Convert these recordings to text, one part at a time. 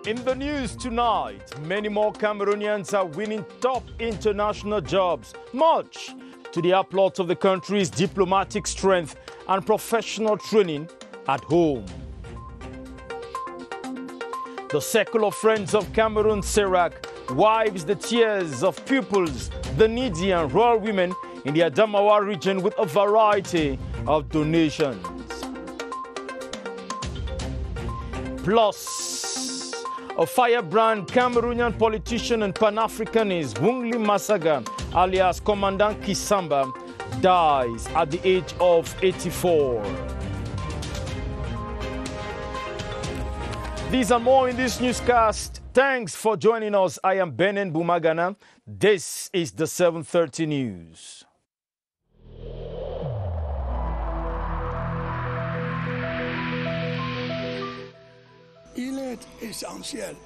In the news tonight, many more Cameroonians are winning top international jobs, much to the applause of the country's diplomatic strength and professional training at home. The Circle of Friends of Cameroon, CRTV, wipes the tears of pupils, the needy and rural women in the Adamawa region with a variety of donations. Plus, a firebrand Cameroonian politician and Pan-Africanist WOUNGLY MASSAGA, alias Commandant Kisamba, dies at the age of 84. These are more in this newscast. Thanks for joining us. I am Benen Bumagana. This is the 7:30 News.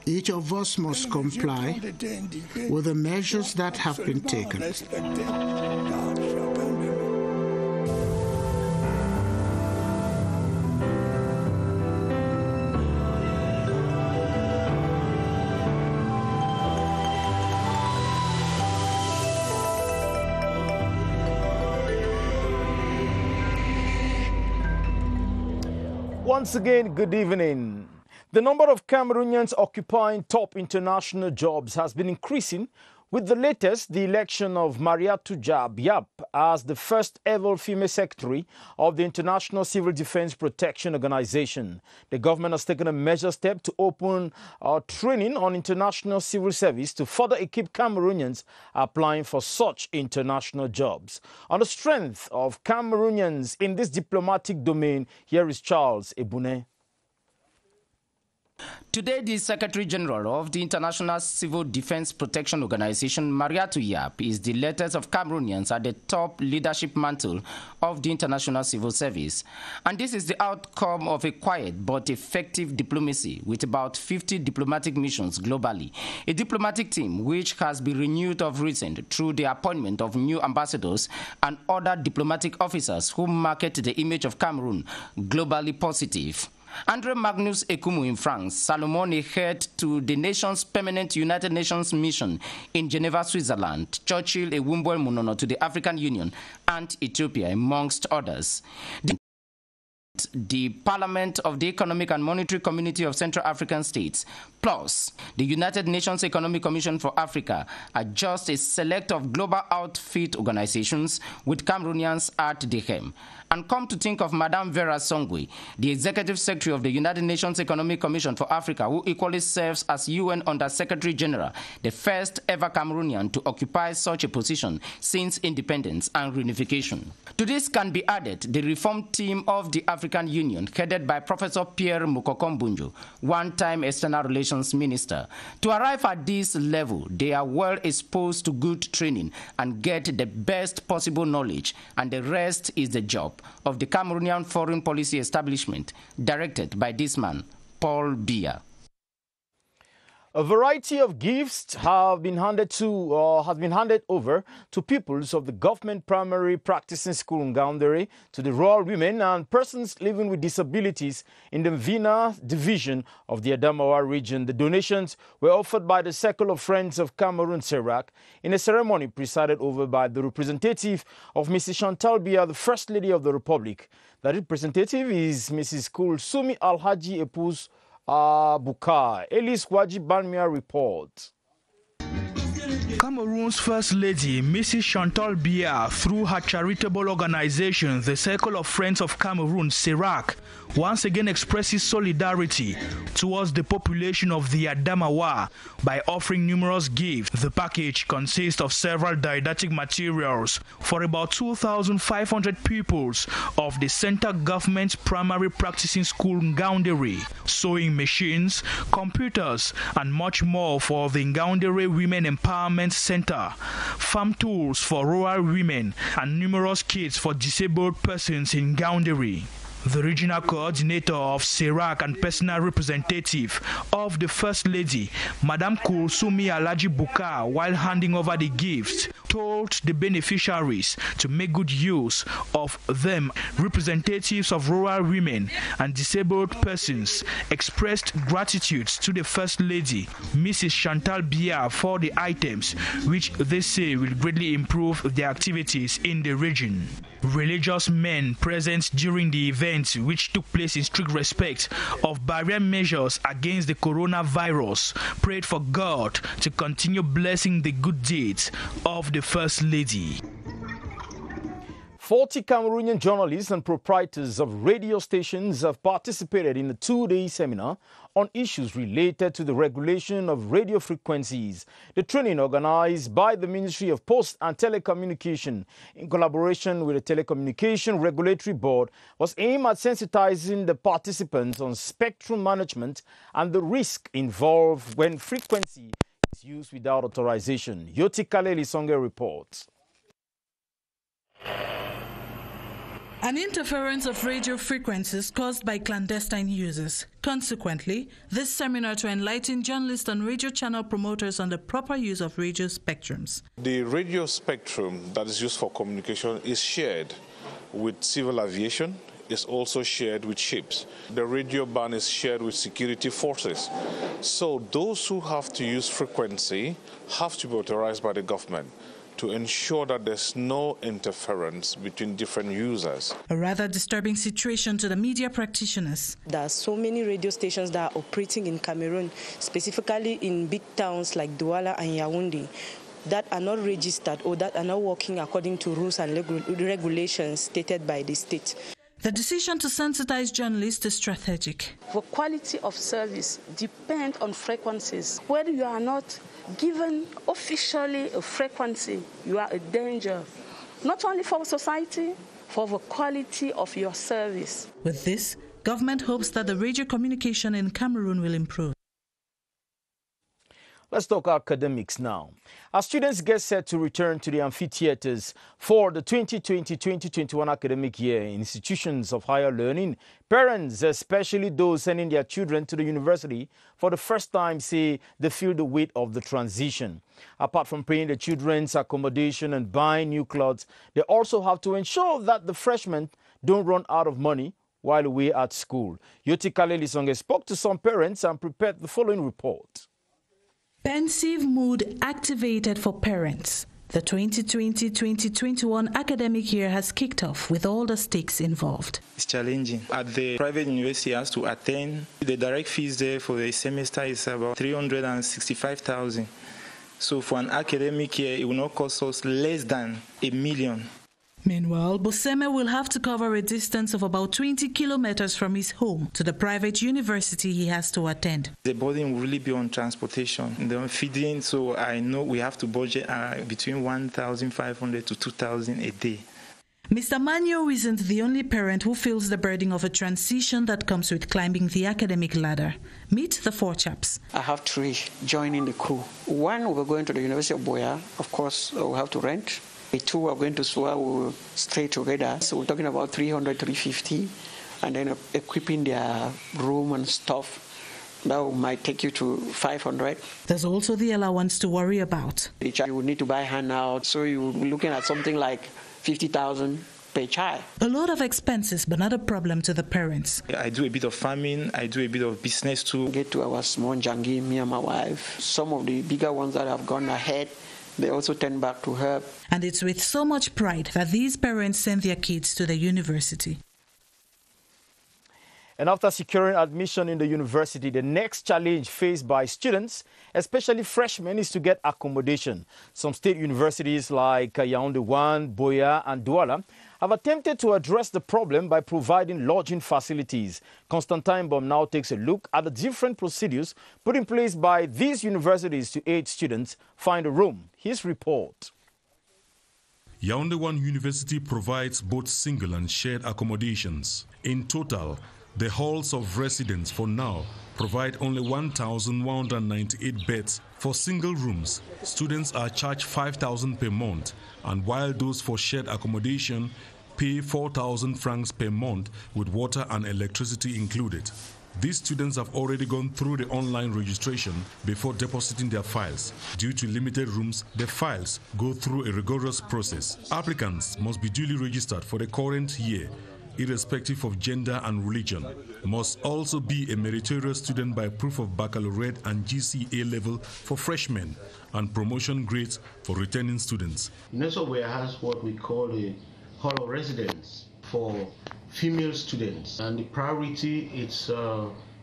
Each of us must comply with the measures that have been taken. Once again, good evening. The number of Cameroonians occupying top international jobs has been increasing, with the latest, the election of Mariatou Diab as the first ever female secretary of the International Civil Defense Protection Organization. The government has taken a major step to open training on international civil service to further equip Cameroonians applying for such international jobs. On the strength of Cameroonians in this diplomatic domain, here is Charles Ebune. Today, the Secretary General of the International Civil Defense Protection Organization, Mariatou Diab, is the latest of Cameroonians at the top leadership mantle of the International Civil Service. And this is the outcome of a quiet but effective diplomacy with about 50 diplomatic missions globally. A diplomatic team which has been renewed of recent through the appointment of new ambassadors and other diplomatic officers who market the image of Cameroon globally positive. Andre Magnus Ekumu in France, Salomon head to the nation's permanent United Nations mission in Geneva, Switzerland, Churchill Ewumbuel Munono to the African Union and Ethiopia, amongst others. The Parliament of the Economic and Monetary Community of Central African States, plus the United Nations Economic Commission for Africa, are just a select of global outfit organizations with Cameroonians at the helm. And come to think of Madame Vera Songwe, the Executive Secretary of the United Nations Economic Commission for Africa, who equally serves as UN Under-Secretary General, the first ever Cameroonian to occupy such a position since independence and reunification. To this can be added the reform team of the African Union, headed by Professor Pierre Mukokombunjo, one-time External Relations Minister. To arrive at this level, they are well exposed to good training and get the best possible knowledge, and the rest is the job of the Cameroonian Foreign Policy Establishment, directed by this man, Paul Biya. A variety of gifts have been handed over to pupils of the government primary practicing school in Ngaoundéré, to the rural women and persons living with disabilities in the Vina division of the Adamawa region. The donations were offered by the Circle of Friends of Cameroon, CRTV, in a ceremony presided over by the representative of Mrs. Chantal Biya, the First Lady of the Republic. The representative is Mrs. Kulsumi Alhaji Epuz Bukai. Elise Waji Balmia reports. Cameroon's First Lady, Mrs. Chantal Biya, through her charitable organization, the Circle of Friends of Cameroon, CRTV, once again expresses solidarity towards the population of the Adamawa by offering numerous gifts. The package consists of several didactic materials for about 2,500 pupils of the Center Government Primary Practicing School Ngaoundéré, sewing machines, computers, and much more for the Ngaoundéré Women Empowerment Center, farm tools for rural women, and numerous kits for disabled persons in Ngaoundéré. The regional coordinator of CERAC and personal representative of the First Lady, Madam Kulsumi Alaji Buka, while handing over the gifts, told the beneficiaries to make good use of them. Representatives of rural women and disabled persons expressed gratitude to the First Lady, Mrs. Chantal Biya, for the items which they say will greatly improve their activities in the region. Religious men present during the event, which took place in strict respect of barrier measures against the coronavirus, prayed for God to continue blessing the good deeds of the First Lady. 40 Cameroonian journalists and proprietors of radio stations have participated in a two-day seminar on issues related to the regulation of radio frequencies. The training, organized by the Ministry of Post and Telecommunication in collaboration with the Telecommunication Regulatory Board, was aimed at sensitizing the participants on spectrum management and the risk involved when frequency is used without authorization. Yoti Kaleli Songe reports. An interference of radio frequencies caused by clandestine users. Consequently, this seminar to enlighten journalists and radio channel promoters on the proper use of radio spectrums. The radio spectrum that is used for communication is shared with civil aviation, is also shared with ships. The radio band is shared with security forces. So those who have to use frequency have to be authorized by the government to ensure that there's no interference between different users. A rather disturbing situation to the media practitioners. There are so many radio stations that are operating in Cameroon, specifically in big towns like Douala and Yaoundé, that are not registered or that are not working according to rules and regulations stated by the state. The decision to sensitize journalists is strategic. The quality of service depends on frequencies. Where you are not given officially a frequency, you are a danger, not only for society, for the quality of your service. With this, government hopes that the radio communication in Cameroon will improve. Let's talk academics now. As students get set to return to the amphitheaters for the 2020-2021 academic year in institutions of higher learning, parents, especially those sending their children to the university for the first time, say they feel the weight of the transition. Apart from paying the children's accommodation and buying new clothes, they also have to ensure that the freshmen don't run out of money while away at school. Yoti Kaleli Songe spoke to some parents and prepared the following report. Pensive mood activated for parents. The 2020-2021 academic year has kicked off with all the stakes involved. It's challenging. At the private university, has to attend. The direct fees there for the semester is about 365,000. So for an academic year, it will not cost us less than 1 million. Meanwhile, Boseme will have to cover a distance of about 20 kilometers from his home to the private university he has to attend. The burden will really be on transportation and then feeding, so I know we have to budget between 1,500 to 2,000 a day. Mr. Manyo isn't the only parent who feels the burden of a transition that comes with climbing the academic ladder. Meet the four chaps. I have 3 joining the crew. 1, we're going to the University of Boya. Of course, we'll have to rent. 2 are going to SWA, we'll stay together. So we're talking about 300, 350, and then equipping their room and stuff. That might take you to 500. There's also the allowance to worry about. Each child will need to buy handout, so you're looking at something like 50,000 per child. A lot of expenses, but not a problem to the parents. I do a bit of farming, I do a bit of business too. Get to our small jangi, me and my wife. Some of the bigger ones that have gone ahead, they also turn back to her. And it's with so much pride that these parents send their kids to the university. And after securing admission in the university, the next challenge faced by students, especially freshmen, is to get accommodation. Some state universities like Yaoundé 1, Boya and Douala have attempted to address the problem by providing lodging facilities. Constantine Baum now takes a look at the different procedures put in place by these universities to aid students find a room. His report. Yaoundé 1 University provides both single and shared accommodations. In total, the halls of residence for now provide only 1,198 beds. For single rooms, students are charged 5,000 per month, and while those for shared accommodation pay 4,000 francs per month with water and electricity included. These students have already gone through the online registration before depositing their files. Due to limited rooms, the files go through a rigorous process. Applicants must be duly registered for the current year, irrespective of gender and religion, must also be a meritorious student by proof of baccalaureate and GCA level for freshmen, and promotion grades for returning students. Nesoware has what we call a hall of residence for female students, and the priority is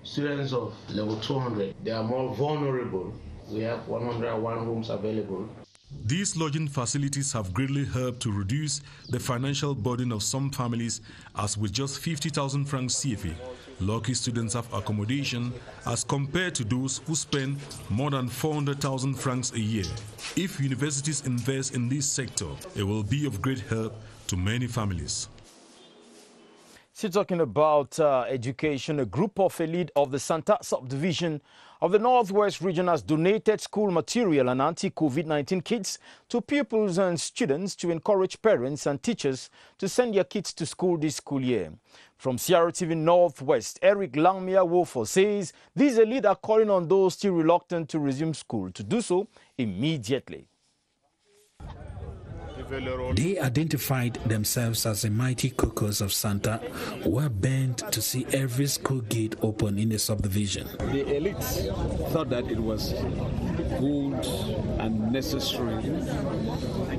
students of level 200. They are more vulnerable. We have 101 rooms available. These lodging facilities have greatly helped to reduce the financial burden of some families, as with just 50,000 francs CFA, lucky students have accommodation as compared to those who spend more than 400,000 francs a year. If universities invest in this sector, it will be of great help to many families. Still talking about education, a group of elite of the Santa subdivision of the Northwest region has donated school material and anti-COVID-19 kits to pupils and students to encourage parents and teachers to send their kids to school this school year. From CRTV Northwest, Eric Langmia Wofo says these elite are calling on those still reluctant to resume school to do so immediately. They identified themselves as a mighty caucus of Santa who are bent to see every school gate open in the subdivision. The elites thought that it was good and necessary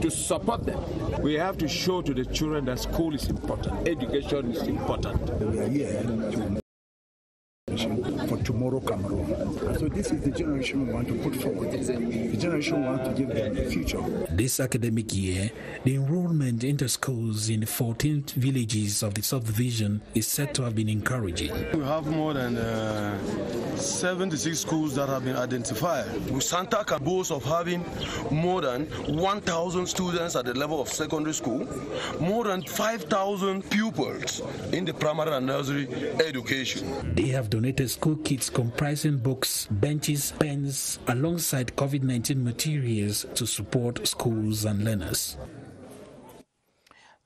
to support them. We have to show to the children that school is important, education is important. We are here for tomorrow Cameroon. So this is the generation we want to put forward. The generation we want to give them the future. This academic year, the enrollment into schools in the 14 villages of the subdivision is said to have been encouraging. We have more than 76 schools that have been identified. Santa can boast of having more than 1,000 students at the level of secondary school, more than 5,000 pupils in the primary and nursery education. They have donated school kits comprising books, benches, pens, alongside COVID-19 materials to support schools and learners.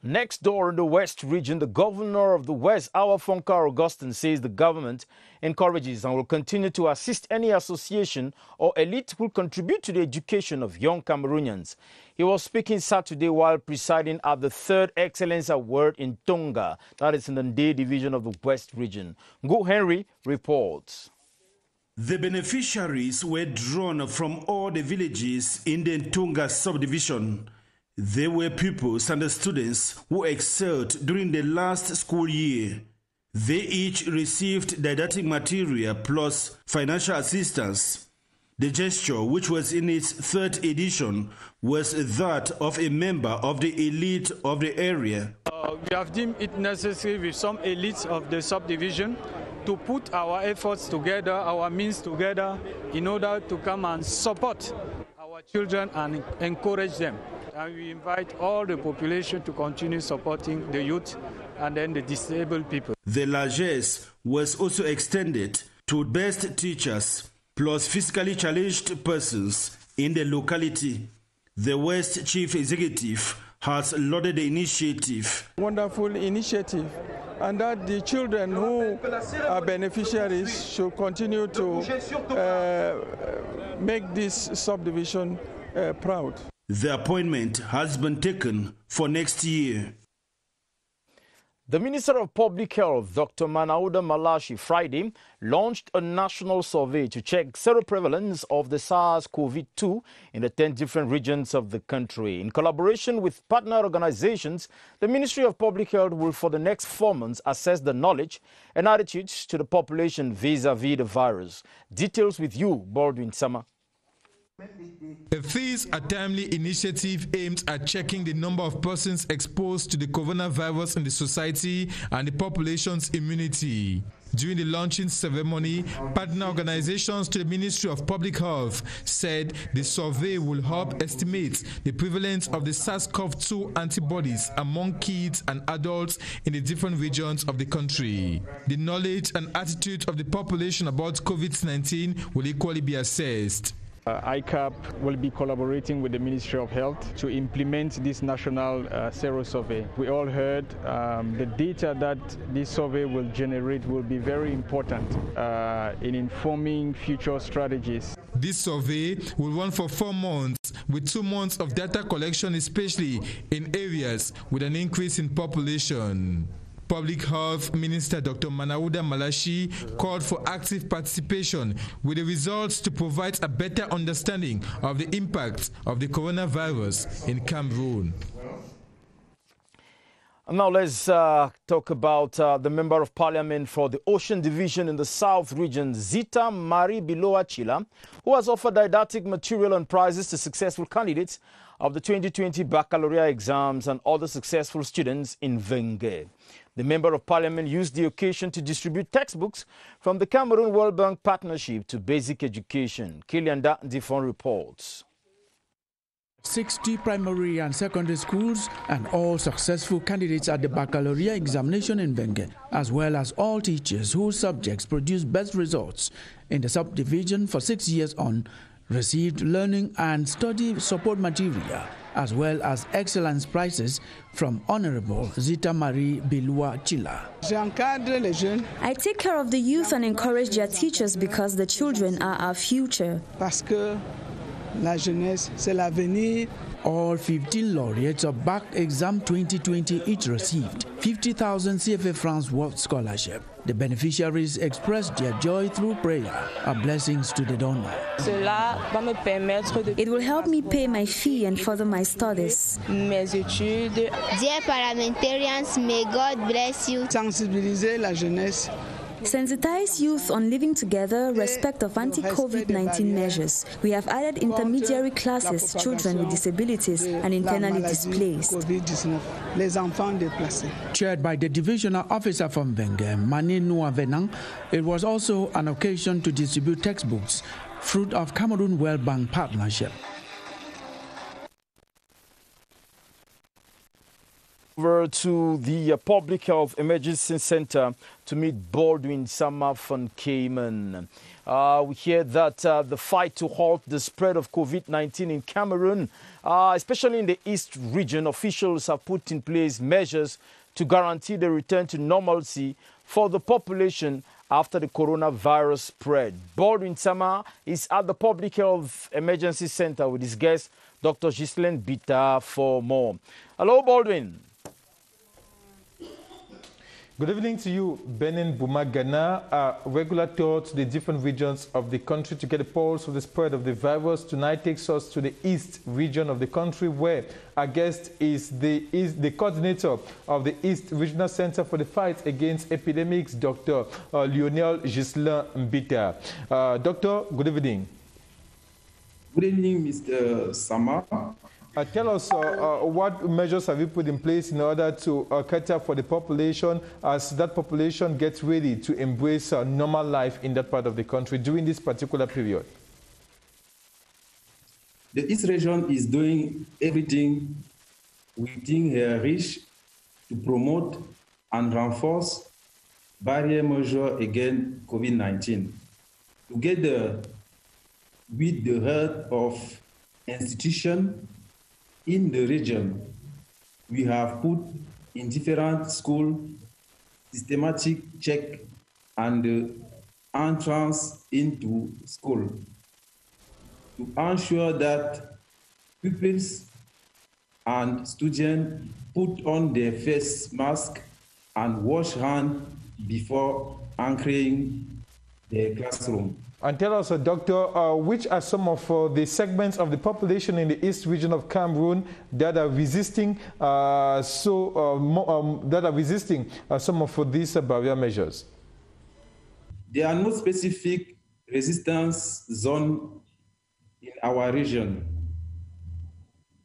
Next door in the West region, the governor of the West, Awafonka Augustine, says the government encourages and will continue to assist any association or elite who contribute to the education of young Cameroonians. He was speaking Saturday while presiding at the 3rd Excellence Award in Tonga, that is in the Ndé division of the West region. Ngo Henry reports. The beneficiaries were drawn from all the villages in the Tonga subdivision. They were pupils and students who excelled during the last school year. They each received didactic material plus financial assistance. The gesture, which was in its 3rd edition, was that of a member of the elite of the area. We have deemed it necessary with some elites of the subdivision to put our efforts together, our means together, in order to come and support our children and encourage them. And we invite all the population to continue supporting the youth and then the disabled people. The largesse was also extended to best teachers plus physically challenged persons in the locality. The West Chief Executive has lauded the initiative. Wonderful initiative, and that the children who are beneficiaries should continue to make this subdivision proud. The appointment has been taken for next year. The Minister of Public Health, Dr. Manauda Malashi, Friday launched a national survey to check seroprevalence of the SARS-CoV-2 in the 10 different regions of the country. In collaboration with partner organizations, the Ministry of Public Health will for the next 4 months assess the knowledge and attitudes to the population vis-a-vis the virus. Details with you, Baldwin Sama. This a timely initiative aimed at checking the number of persons exposed to the coronavirus in the society and the population's immunity. During the launching ceremony, partner organizations to the Ministry of Public Health said the survey will help estimate the prevalence of the SARS-CoV-2 antibodies among kids and adults in the different regions of the country. The knowledge and attitude of the population about COVID-19 will equally be assessed. ICAP will be collaborating with the Ministry of Health to implement this national sero survey. We all heard the data that this survey will generate will be very important in informing future strategies. This survey will run for 4 months, with 2 months of data collection, especially in areas with an increase in population. Public Health Minister Dr. Manauda Malashi called for active participation with the results to provide a better understanding of the impact of the coronavirus in Cameroon. Now let's talk about the Member of Parliament for the Ocean Division in the South Region, Zita Marie Biloa Chila, who has offered didactic material and prizes to successful candidates of the 2020 baccalaureate exams and other successful students in Venge. The Member of Parliament used the occasion to distribute textbooks from the Cameroon World Bank Partnership to basic education. Kilianda Difon reports. 60 primary and secondary schools and all successful candidates at the baccalaureate examination in Venge, as well as all teachers whose subjects produced best results in the subdivision for 6 years on, received learning and study support material, as well as excellence prizes from Honorable Zita Marie Biloa Chila. I take care of the youth and encourage their teachers because the children are our future. La jeunesse, c'est l'avenir. All 15 laureates of BAC Exam 2020 each received 50,000 CFA francs worth scholarship. The beneficiaries expressed their joy through prayer, a blessings to the donor. It will help me pay my fee and further my studies. Dear parliamentarians, may God bless you. Sensibiliser la jeunesse. Sensitize youth on living together, respect of anti-COVID-19 measures. We have added intermediary classes, children with disabilities and internally displaced. Chaired by the divisional officer from Venge, Mani Noa Venang, it was also an occasion to distribute textbooks, fruit of Cameroon World Bank Partnership. Over to the Public Health Emergency Center to meet Baldwin Sama van Cayman. We hear that the fight to halt the spread of COVID-19 in Cameroon, especially in the East region, officials have put in place measures to guarantee the return to normalcy for the population after the coronavirus spread. Baldwin Sama is at the Public Health Emergency Center with his guest, Dr. Ghislaine Bita, for more. Hello, Baldwin. Good evening to you. Benin Bumagana, a regular tour to the different regions of the country to get a pulse of the spread of the virus. Tonight takes us to the East region of the country, where our guest is the coordinator of the East Regional Center for the Fight Against Epidemics, Dr. Lionel Ghislaine Mbita. Doctor, good evening. Good evening, Mr. Sama. Tell us what measures have you put in place in order to cater for the population as that population gets ready to embrace normal life in that part of the country during this particular period? The East region is doing everything within her reach to promote and reinforce barrier measures against COVID-19. Together with the help of institutions in the region, we have put in different schools systematic check and entrance into school to ensure that pupils and students put on their face mask and wash hands before entering the classroom. And tell us, Doctor, which are some of the segments of the population in the East region of Cameroon that are resisting some of these barrier measures? There are no specific resistance zone in our region,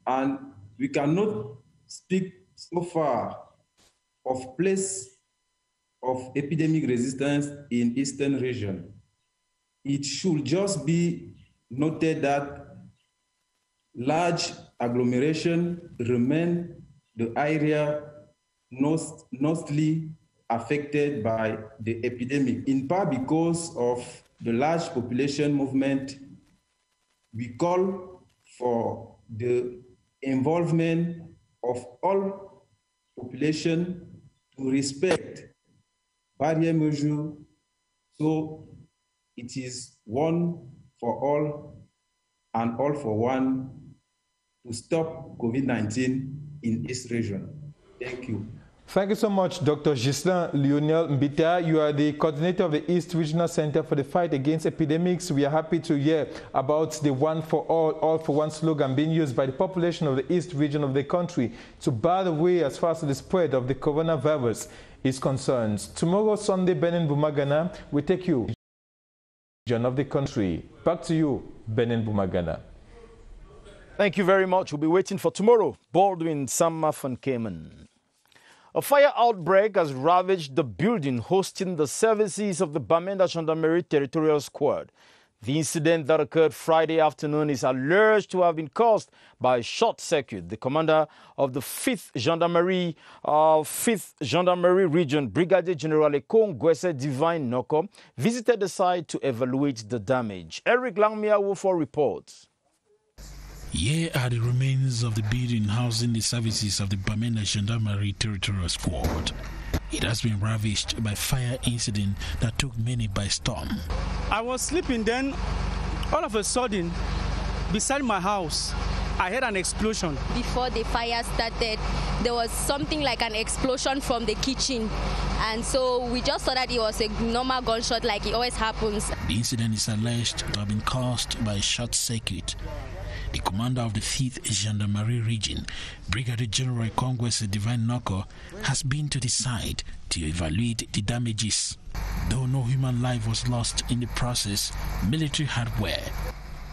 and we cannot speak so far of place of epidemic resistance in Eastern region. It should just be noted that large agglomeration remain the area mostly affected by the epidemic, in part because of the large population movement we call for the involvement of all population to respect barrier measures, so it is one for all and all for one to stop COVID-19 in this region. Thank you. Thank you so much, Dr. Ghislain Lionel Mbita. You are the coordinator of the East Regional Center for the Fight Against Epidemics. We are happy to hear about the one for all for one slogan being used by the population of the East region of the country to bar the way as far as the spread of the coronavirus is concerned. Tomorrow, Sunday, Benin Bumagana will take you to the region of the country. Back to you, Benin Bumagana. Thank you very much. We'll be waiting for tomorrow. Baldwin, Samaf and Cayman. A fire outbreak has ravaged the building hosting the services of the Bamenda Gendarmerie Territorial Squad. The incident that occurred Friday afternoon is alleged to have been caused by a short circuit. The commander of the 5th Gendarmerie Region, Brigadier General Ekong Gwese Divine Noko, visited the site to evaluate the damage. Eric Langmia Wofo reports. Here are the remains of the building housing the services of the Bamenda Gendarmerie Territorial Squad. It has been ravaged by fire incident that took many by storm. I was sleeping then, all of a sudden, beside my house, I heard an explosion. Before the fire started, there was something like an explosion from the kitchen. And so we just thought that it was a normal gunshot like it always happens. The incident is alleged to have been caused by a short circuit. The commander of the 5th Gendarmerie Region, Brigadier General Kongwese Divine Noko, has been to the site to evaluate the damages. Though no human life was lost in the process, military hardware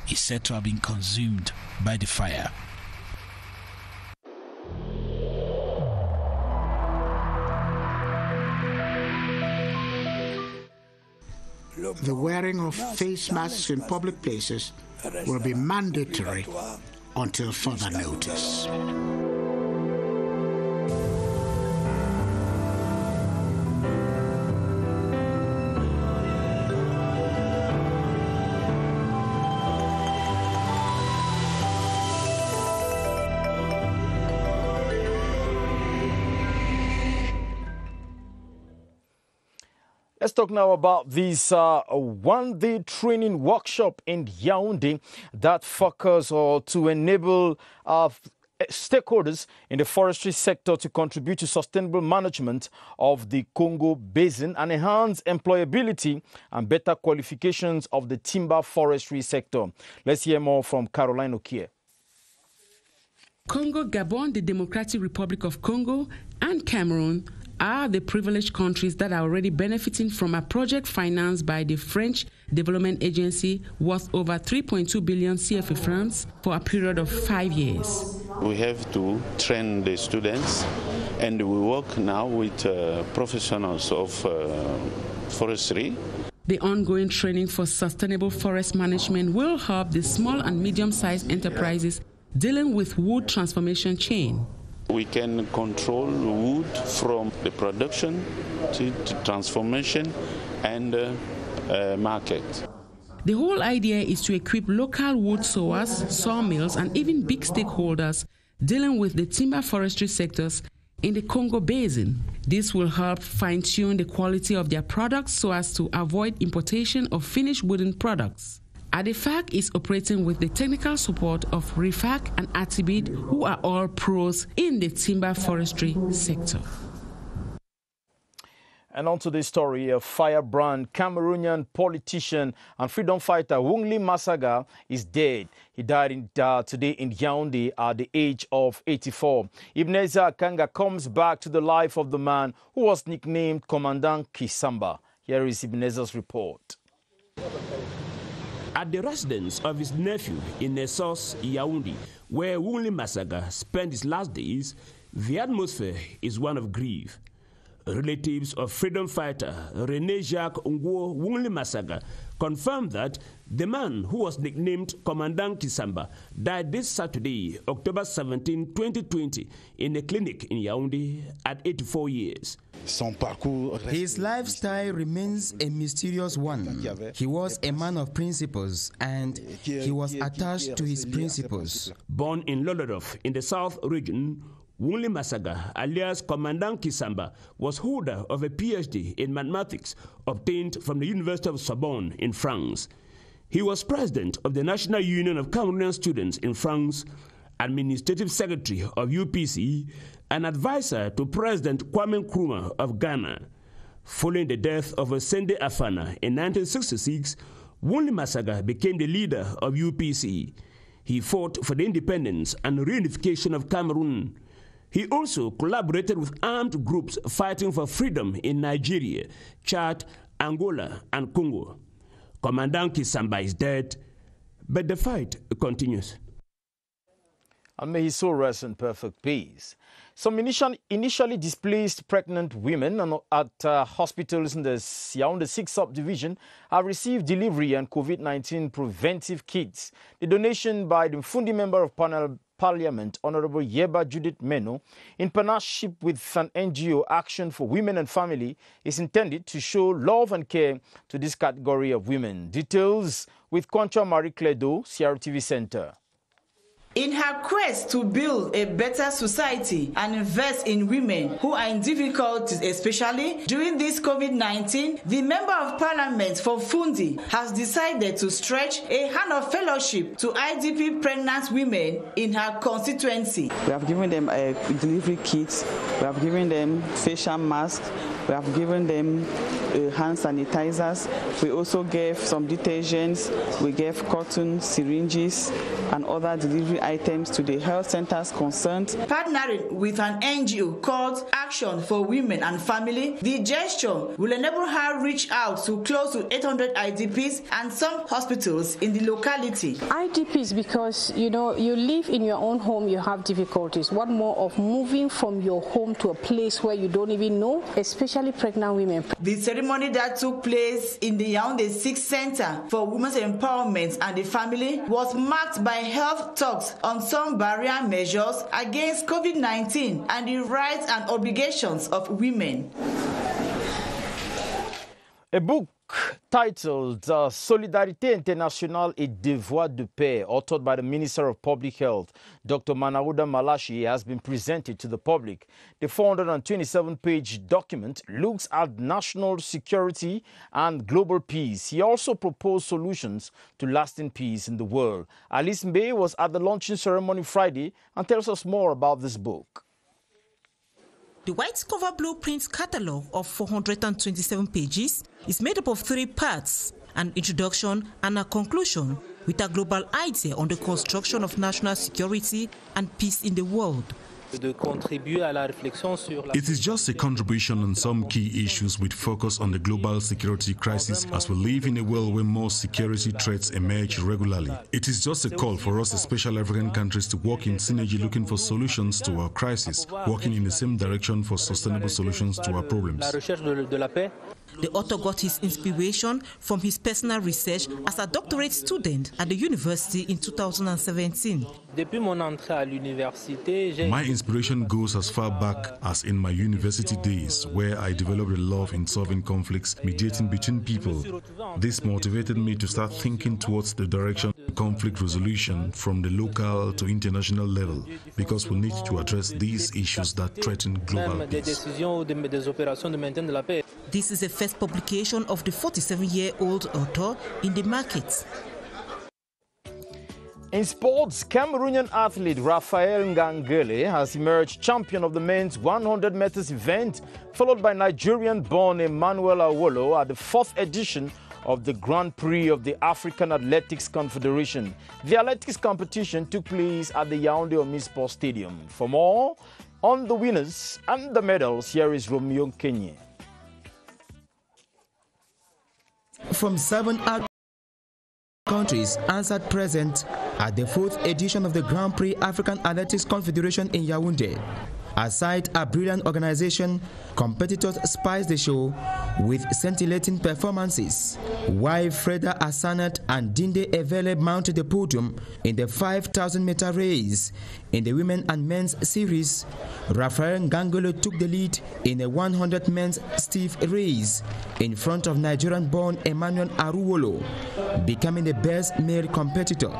is said to have been consumed by the fire. The wearing of face masks in public places will be mandatory until further notice. Let's talk now about this one-day training workshop in Yaoundé that focuses to enable stakeholders in the forestry sector to contribute to sustainable management of the Congo Basin and enhance employability and better qualifications of the timber forestry sector. Let's hear more from Caroline Okie. Congo, Gabon, the Democratic Republic of Congo, and Cameroon are the privileged countries that are already benefiting from a project financed by the French Development Agency worth over 3.2 billion CFA francs for a period of 5 years. We have to train the students, and we work now with professionals of forestry. The ongoing training for sustainable forest management will help the small and medium-sized enterprises dealing with wood transformation chain. We can control wood from the production to transformation and market. The whole idea is to equip local wood sawers, sawmills, and even big stakeholders dealing with the timber forestry sectors in the Congo Basin. This will help fine-tune the quality of their products so as to avoid importation of finished wooden products. ADEFAC is operating with the technical support of RIFAC and ATIBID, who are all pros in the timber forestry sector. And on to this story, a firebrand Cameroonian politician and freedom fighter WOUNGLY MASSAGA is dead. He died today in Yaoundé at the age of 84. Ebenezer Kanga comes back to the life of the man who was nicknamed Commandant Kisamba. Here is Ebenezer's report. At the residence of his nephew in Nessos, Yaoundé, where WOUNGLY MASSAGA spent his last days, the atmosphere is one of grief. Relatives of freedom fighter René Jacques WOUNGLY MASSAGA confirmed that the man who was nicknamed Commandant Kisamba died this Saturday, October 17, 2020, in a clinic in Yaoundé at 84 years. His lifestyle remains a mysterious one. He was a man of principles and he was attached to his principles. Born in Lolodof in the South region, WOUNGLY MASSAGA, alias Commandant Kisamba, was holder of a PhD in mathematics obtained from the University of Sorbonne in France. He was president of the National Union of Cameroonian Students in France, administrative secretary of UPC, and advisor to President Kwame Nkrumah of Ghana. Following the death of Osende Afana in 1966, WOUNGLY MASSAGA became the leader of UPC. He fought for the independence and reunification of Cameroon. He also collaborated with armed groups fighting for freedom in Nigeria, Chad, Angola, and Congo. Commandant Kisamba is dead, but the fight continues. And may his soul rest in perfect peace. Some initially displaced pregnant women at hospitals in the Yaoundé 6 subdivision have received delivery and COVID-19 preventive kits. The donation by the Fundi Member of Parliament, Honorable Yeba Judith Meno, in partnership with an NGO, Action for Women and Family, is intended to show love and care to this category of women. Details with Concha Marie Cledo, CRTV Center. In her quest to build a better society and invest in women who are in difficulties, especially during this COVID-19, the Member of Parliament for Fundi has decided to stretch a hand of fellowship to IDP pregnant women in her constituency. We have given them delivery kits, we have given them facial masks, we have given them hand sanitizers. We also gave some detergents, we gave cotton, syringes, and other delivery items to the health centers concerned. Partnering with an NGO called Action for Women and Family, the gesture will enable her reach out to close to 800 IDPs and some hospitals in the locality. IDPs, because you live in your own home, you have difficulties. What more of moving from your home to a place where you don't even know, especially pregnant women. The ceremony that took place in the Yaoundé 6 Center for Women's Empowerment and the Family was marked by health talks on some barrier measures against COVID-19 and the rights and obligations of women. A book titled Solidarité Internationale et Devoir de Paix, authored by the Minister of Public Health, Dr. Manawuda Malashi, has been presented to the public. The 427-page document looks at national security and global peace. He also proposed solutions to lasting peace in the world. Alice Mbe was at the launching ceremony Friday and tells us more about this book. The white cover blueprint catalogue of 427 pages is made up of 3 parts: an introduction and a conclusion, with a global idea on the construction of national security and peace in the world. It is just a contribution on some key issues with focus on the global security crisis as we live in a world where more security threats emerge regularly. It is just a call for us, especially African countries, to work in synergy looking for solutions to our crisis, working in the same direction for sustainable solutions to our problems. The author got his inspiration from his personal research as a doctorate student at the university in 2017. My inspiration goes as far back as in my university days, where I developed a love in solving conflicts, mediating between people. This motivated me to start thinking towards the direction of conflict resolution from the local to international level, because we need to address these issues that threaten global peace. This is the first publication of the 47-year-old author in the market. In sports, Cameroonian athlete Raphael Ngangele has emerged champion of the men's 100 meters event, followed by Nigerian-born Emmanuel Awolo at the 4th edition of the Grand Prix of the African Athletics Confederation. The athletics competition took place at the Yaoundé Omnisport Stadium. For more on the winners and the medals, here is Romeo Kenye. From 7 countries answered present at the 4th edition of the Grand Prix African Athletics Confederation in Yaoundé. Aside a brilliant organization, competitors spice the show with scintillating performances. While Freda Asanat and Dinde Evele mounted the podium in the 5,000-meter race, in the women and men's series, Rafael Ngangolo took the lead in a 100 men's stiff race in front of Nigerian-born Emmanuel Aruwolo, becoming the best male competitor.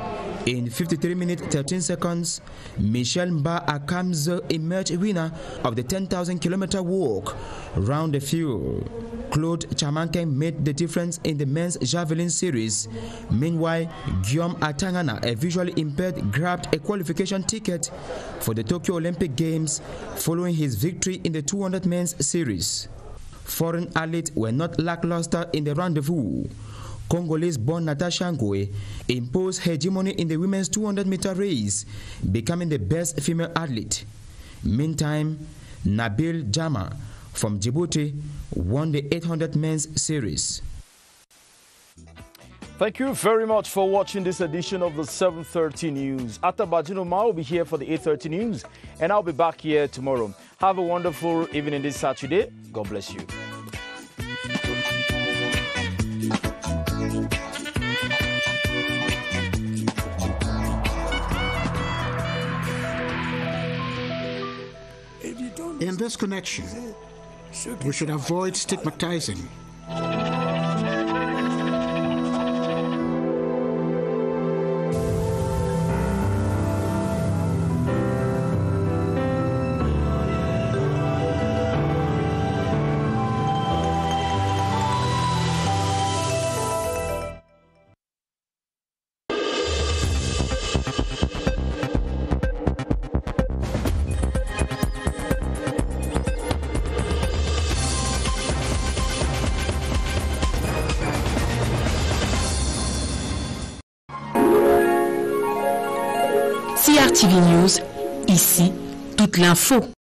In 53 minutes 13 seconds, Michel Mba Akamzo emerged winner of the 10,000-kilometer walk round the field. Claude Chamanke made the difference in the men's javelin series. Meanwhile, Guillaume Atangana, a visually impaired, grabbed a qualification ticket for the Tokyo Olympic Games following his victory in the 200 men's series. Foreign athletes were not lackluster in the rendezvous. Congolese-born Natasha Ngoe imposed hegemony in the women's 200-meter race, becoming the best female athlete. Meantime, Nabil Jama from Djibouti won the 800 men's series. Thank you very much for watching this edition of the 7:30 News. Atabajino Ma will be here for the 8:30 News, and I'll be back here tomorrow. Have a wonderful evening this Saturday. God bless you. In this connection, we should avoid stigmatizing. CRTV News, ici, toute l'info.